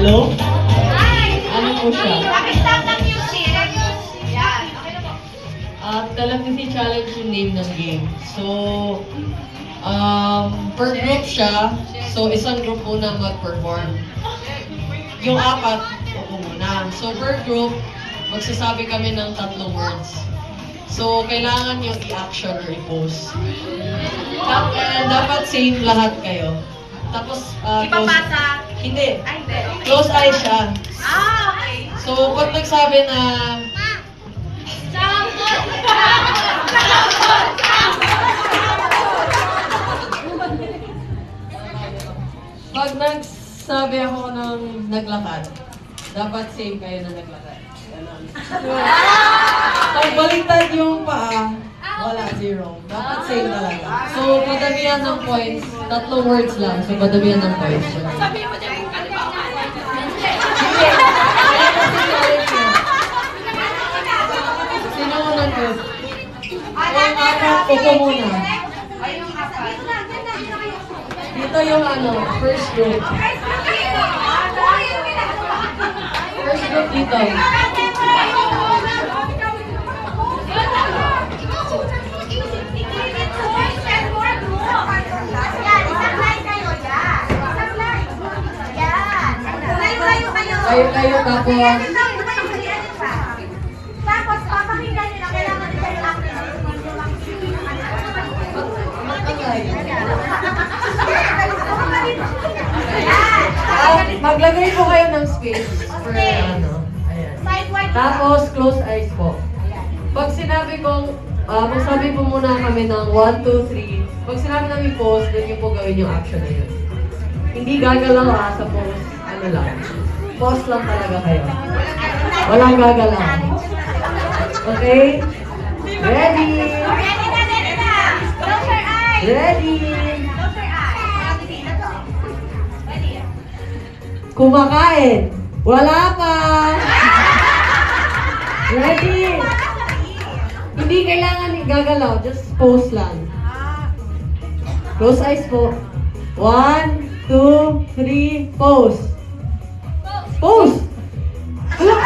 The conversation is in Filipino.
Hello? Hi! Ano po siya? Pakistop ng music. Yan. Okay na po. Telepathy Challenge yung name ng game. So, per group siya. So, isang group muna mag-perform. Yung apat, oo muna. So, per group, magsasabi kami ng 3 words. So, kailangan yung i-action or i-post. And dapat same lahat kayo. Tapos, Ipapasa. Hindi. Ay, hindi. Close eyes siya. Okay. So, pag nagsabi na, pag nagsabi ako ng naglakad, dapat same kayo na naglakad. Ganon. Pag baliktad yung paa, wala, 0. Dapat same talaga. So, madamihan ng points, 3 words lang. So, madamihan ng points. Sabi mo dyan yung kalibawa. Sige. Kaya kasi challenge yun. Sino muna ko? Yung upo muna. Dito yung first group. First group dito. Kayo tapos. Tapos, papakinggan nyo na kailangan nila yung acting. Maglagay po kayo ng space for Ayan. Tapos, close eyes po. Pag sinabi kong, magsabi po muna kami ng 1, 2, 3. Pag sinabi namin pause, then yun po gawin yung action na yun. Hindi gagalaw sa pause, lang. Pause lang talaga kayo. Walang gagalaw. Okay? Ready? Ready na! Close your eyes! Ready? Close your eyes! Ready? Kumakain. Wala pa. Ready? Hindi kailangan gagalaw. Just pose lang. Close eyes po. 1, 2, 3, pose. Pose! Hala!